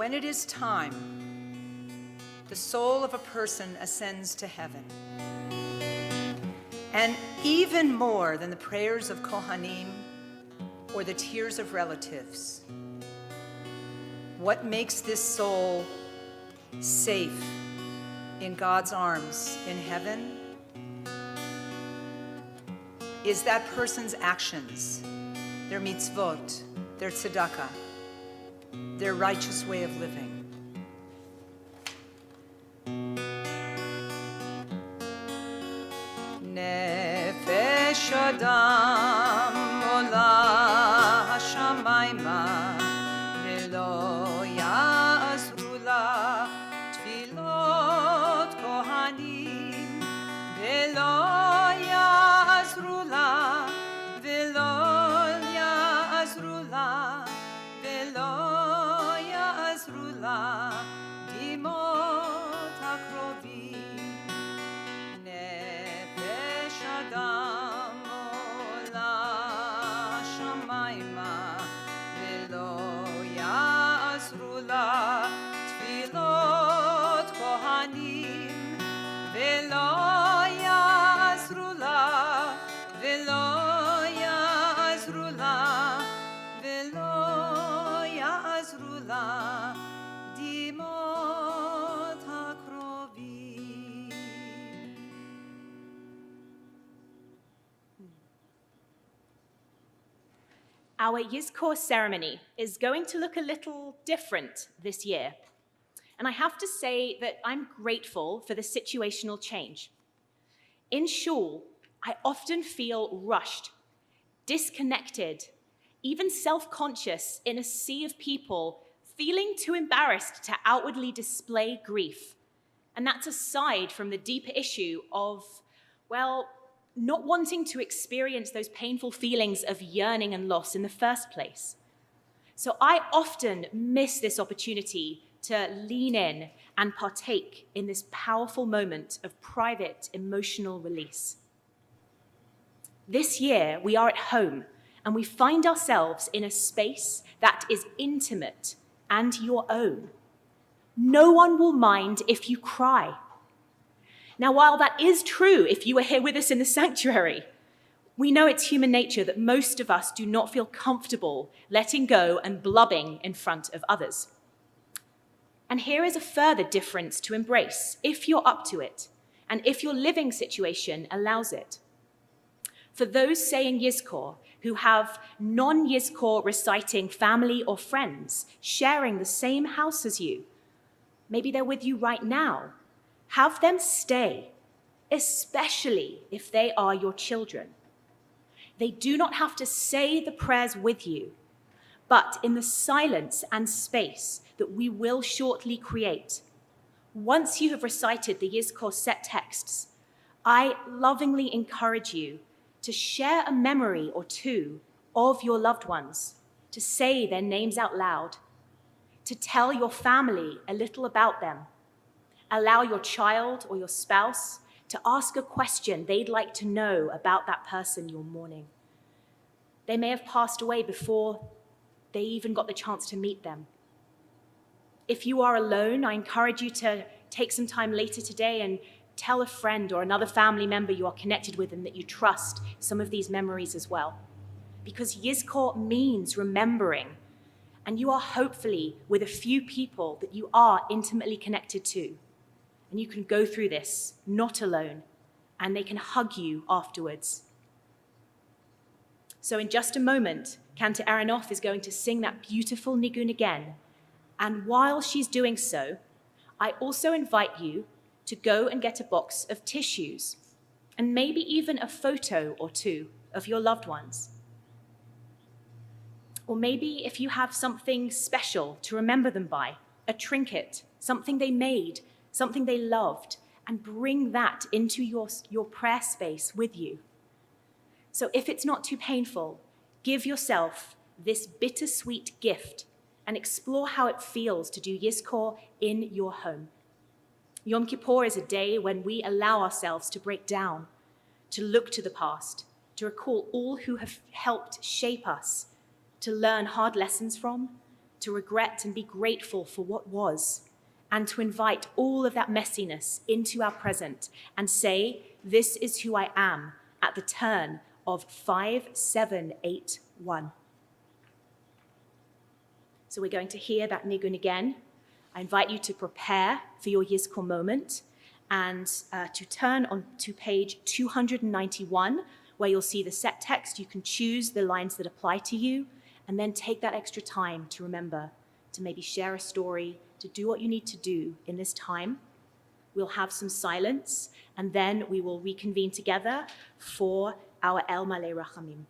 when it is time, the soul of a person ascends to heaven. And even more than the prayers of Kohanim or the tears of relatives, what makes this soul safe in God's arms in heaven is that person's actions, their mitzvot, their tzedakah, their righteous way of living. Nefesh Adam ola hashamayma velo ya'azru la tfilot kohanim velo ya'azru la velo ya'azru la velo ya'azru la dimot hakrovim. Adam ola shamayma velo ya'azru la tfilot kohanim velo ya'azru la velo ya'azru la velo ya'azru la dimot hakrovim. Our Yizkor ceremony is going to look a little different this year. And I have to say that I'm grateful for the situational change. In shul, I often feel rushed, disconnected, even self-conscious in a sea of people feeling too embarrassed to outwardly display grief. And that's aside from the deeper issue of, well, not wanting to experience those painful feelings of yearning and loss in the first place. So I often miss this opportunity to lean in and partake in this powerful moment of private emotional release. This year, we are at home and we find ourselves in a space that is intimate and your own. No one will mind if you cry. Now, while that is true if you were here with us in the sanctuary, we know it's human nature that most of us do not feel comfortable letting go and blubbing in front of others. And here is a further difference to embrace if you're up to it and if your living situation allows it. For those saying Yizkor who have non-Yizkor reciting family or friends sharing the same house as you, maybe they're with you right now, have them stay, especially if they are your children. They do not have to say the prayers with you, but in the silence and space that we will shortly create, once you have recited the Yizkor set texts, I lovingly encourage you to share a memory or two of your loved ones, to say their names out loud, to tell your family a little about them. Allow your child or your spouse to ask a question they'd like to know about that person you're mourning. They may have passed away before they even got the chance to meet them. If you are alone, I encourage you to take some time later today and tell a friend or another family member you are connected with and that you trust some of these memories as well. Because Yizkor means remembering, and you are hopefully with a few people that you are intimately connected to. And you can go through this not alone, and they can hug you afterwards. So in just a moment, Cantor Aronoff is going to sing that beautiful nigun again. And while she's doing so, I also invite you to go and get a box of tissues, and maybe even a photo or two of your loved ones. Or maybe if you have something special to remember them by, a trinket, something they made, something they loved, and bring that into your prayer space with you. So if it's not too painful, give yourself this bittersweet gift and explore how it feels to do Yizkor in your home. Yom Kippur is a day when we allow ourselves to break down, to look to the past, to recall all who have helped shape us, to learn hard lessons from, to regret and be grateful for what was, and to invite all of that messiness into our present and say, this is who I am at the turn of 5781. So we're going to hear that nigun again. I invite you to prepare for your Yizkor moment and to turn on to page 291, where you'll see the set text. You can choose the lines that apply to you, and then take that extra time to remember, to maybe share a story, to do what you need to do in this time. We'll have some silence, and then we will reconvene together for our El Malei Rachamim.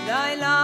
La la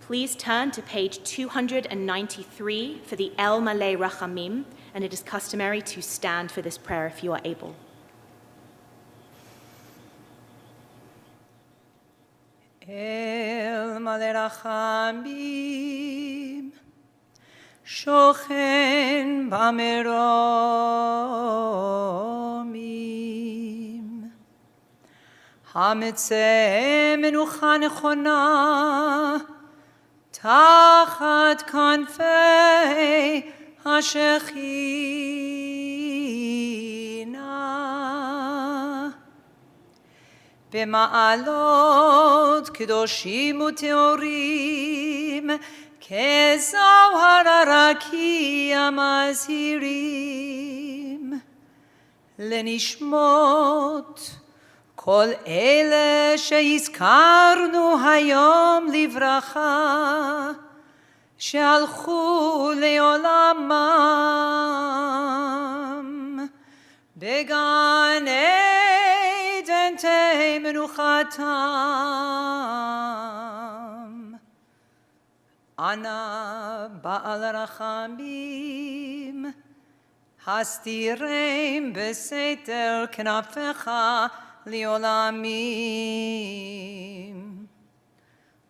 Please turn to page 293 for the Malei Rachamim, and it is customary to stand for this prayer if you are able. Malei Rachamim, shochen bameromim, hametzeh menucha nechona, tachat kanfei hashechina, במעלות קדושים וטהורים, כזוהר הרקיע מזהירים, לנשמות כל אלה שהזכרנו היום לברכה, שהלכו לעולמם, בגן עדן תהא מנוחתם. אנא בעל רחמים, הסתירם בסתר כנפיך לעולמים.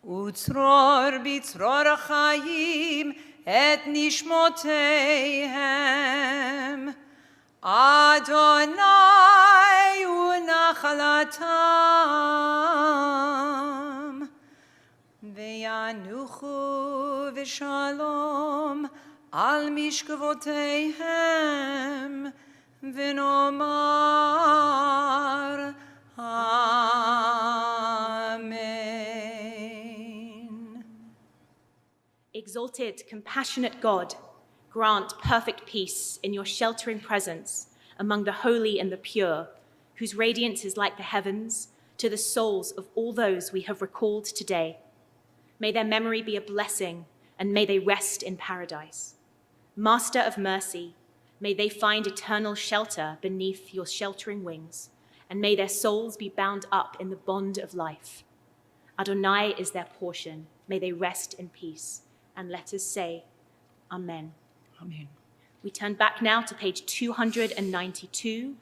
וצרור בצרור החיים את נשמותיהם, אדוני ונחלתם, וינוחו בשלום על משכבותיהם, ונאמר Amen. Exalted, compassionate God, grant perfect peace in your sheltering presence among the holy and the pure, whose radiance is like the heavens, to the souls of all those we have recalled today. May their memory be a blessing, and may they rest in paradise. Master of mercy, may they find eternal shelter beneath your sheltering wings, and may their souls be bound up in the bond of life. Adonai is their portion. May they rest in peace. And let us say, Amen. Amen. We turn back now to page 292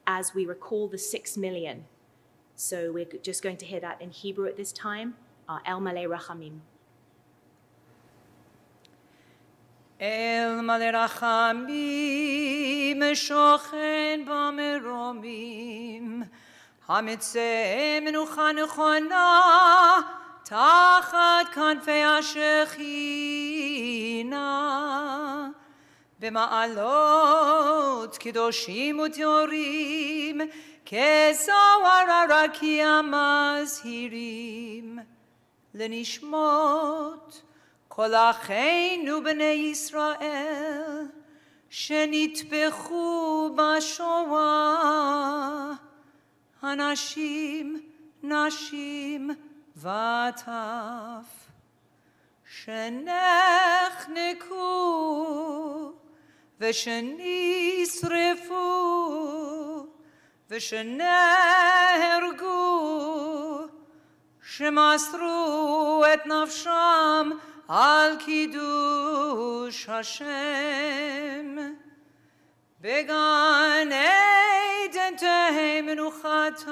as we recall the 6 million. So we're just going to hear that in Hebrew at this time, our El Malei Rachamim. El Malei Rachamim, shochen bameromim, hametzeh menucha nechona, tachat kanfei hashechina, במעלות קדושים וטהורים, כזוהר הרקיע מזהירים, לנשמות כל אחינו בני ישראל, שנטבחו בשואה, אנשים, נשים וטף, שנחנקו ושנשרפו ושנהרגו, שמסרו את נפשם על קידוש השם, בגן עדן תהא מנוחתם.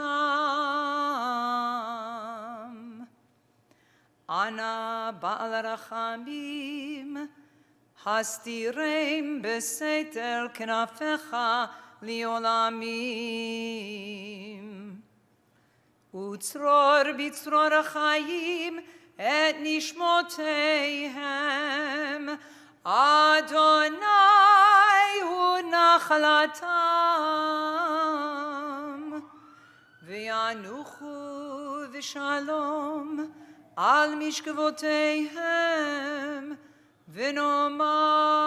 אנא בעל רחמים, הסתירם בסתר כנפיך לעולמים, וצרור בצרור החיים את נשמותיהם, אדוני הוא נחלתם, וינוחו בשלום על משכבותיהם, ונאמר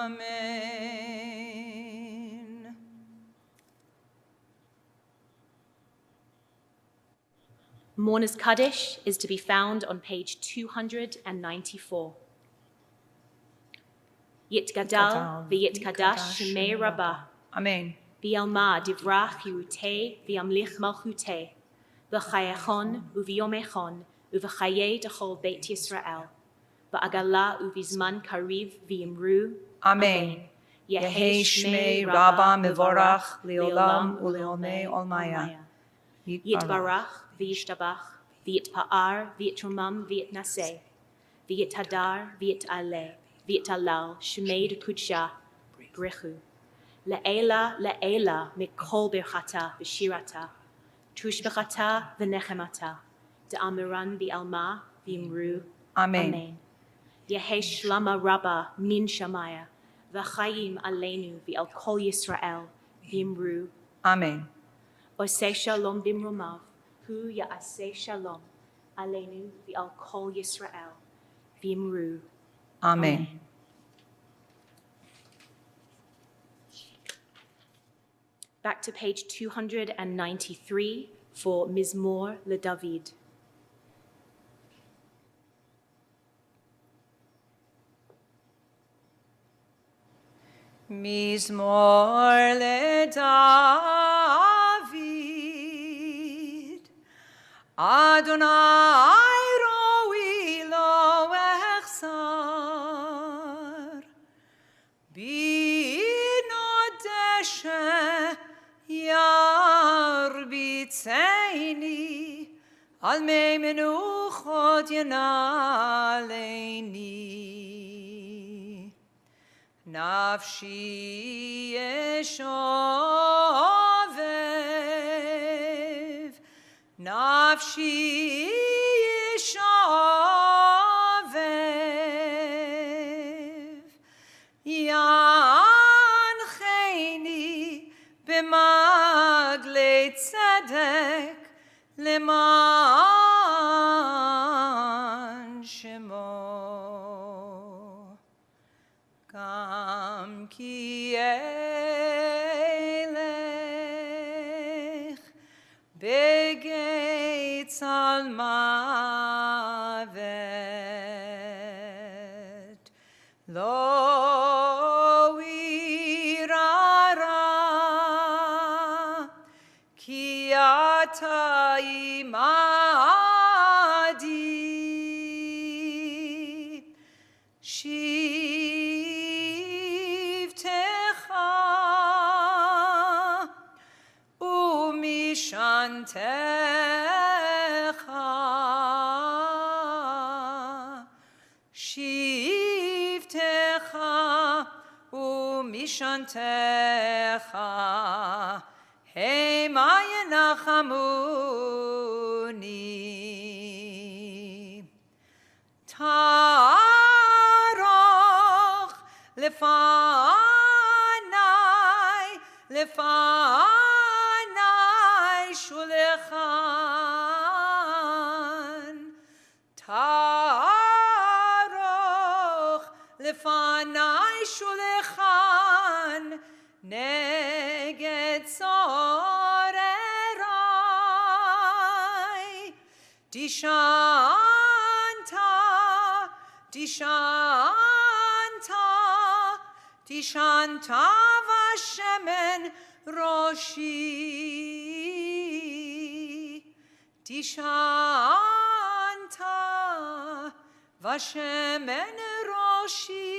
Amen. Mourner's Kaddish is to be found on page 294. Yitgadal v'yitkadash shemei rabbah. Amen. V'yalma divrach yirutei v'yamlich malchutei. v'chayechon u'v'yomechon u'v'chayei dechol Beit Yisrael, v'agala u'v'zman kariv v'imru. Amen. Yehi Shmei Rabba Mevorach Leolam Uleolmei Olmaya. Yitbarach v'yishtabach v'yitpa'ar v'yitromam v'yitnaseh v'yithadar v'yitaleh v'yitalal Shmei Kudsha Brechu. Le'ela mikol birchata v'shirata tushbechata v'nechemata de'amiran v'alma v'imru. Amen. Yehi Shlama Rabba min Shamaya v'chayim aleinu v'al kol Yisrael v'imru. Amen. Oseh shalom bimromav hu ya'aseh shalom aleinu v'al kol Yisrael v'imru. Amen. Back to page 293 for Mizmor LeDavid. Mizmor LeDavid, Adonai roi lo echsar, bino deshe yarbitzeini, al mei menuchot yanaleini. Nafshi yeshovev, nafshi yeshovev, yancheni b'maglei tzedek leman shemo. Gam ki elech begeitz al mavet lo irara ki ata imadi Shivtecha umishantecha hema yenachamuni Taroch lefanai shulechan Taroch lefanai shulechan neged zorerai Dishanta vashemen roshi Dishanta vashemen roshi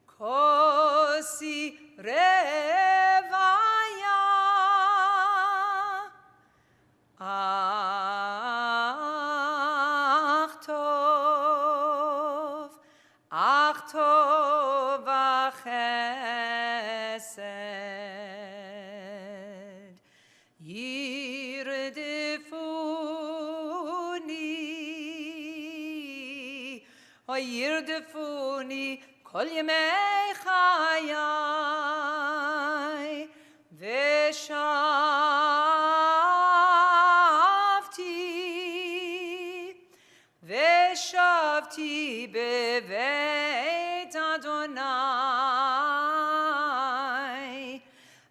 kosi revaya Ach tov v'chesed yirdefuni kol yemei chayai Veshavti beveit Adonai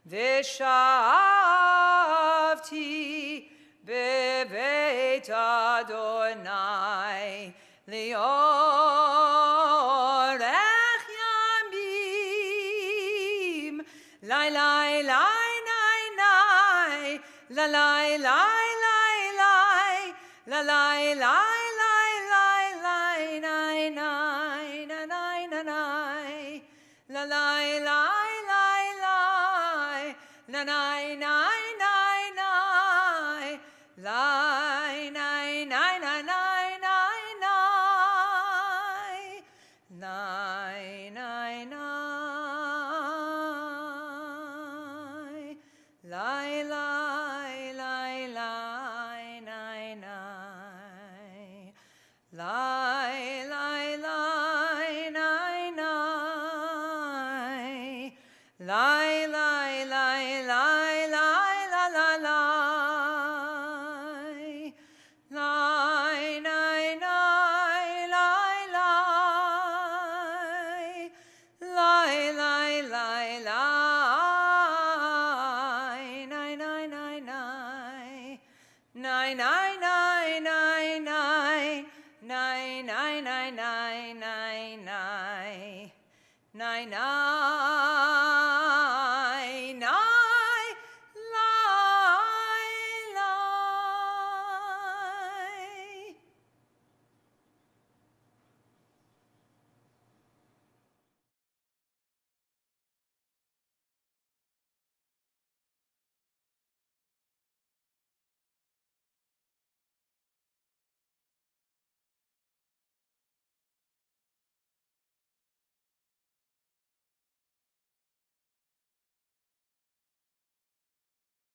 Veshavti beveit Adonai Leorech yamim Lai lai lai lai lai La lai lai lai lai lai lai lai lai nai nai na nai na nai la lai lai lai lai na nai nai nai nai lai nai nai nai nai nai nai nai nai nai lai lai lai lai nai nai lai lai lai nai nai lai lai lai lai lai la la lai lai nai nai lai lai lai lai lai lai nai nai nai nai nai nai nai nai nai nai nai nai nai nai nai nai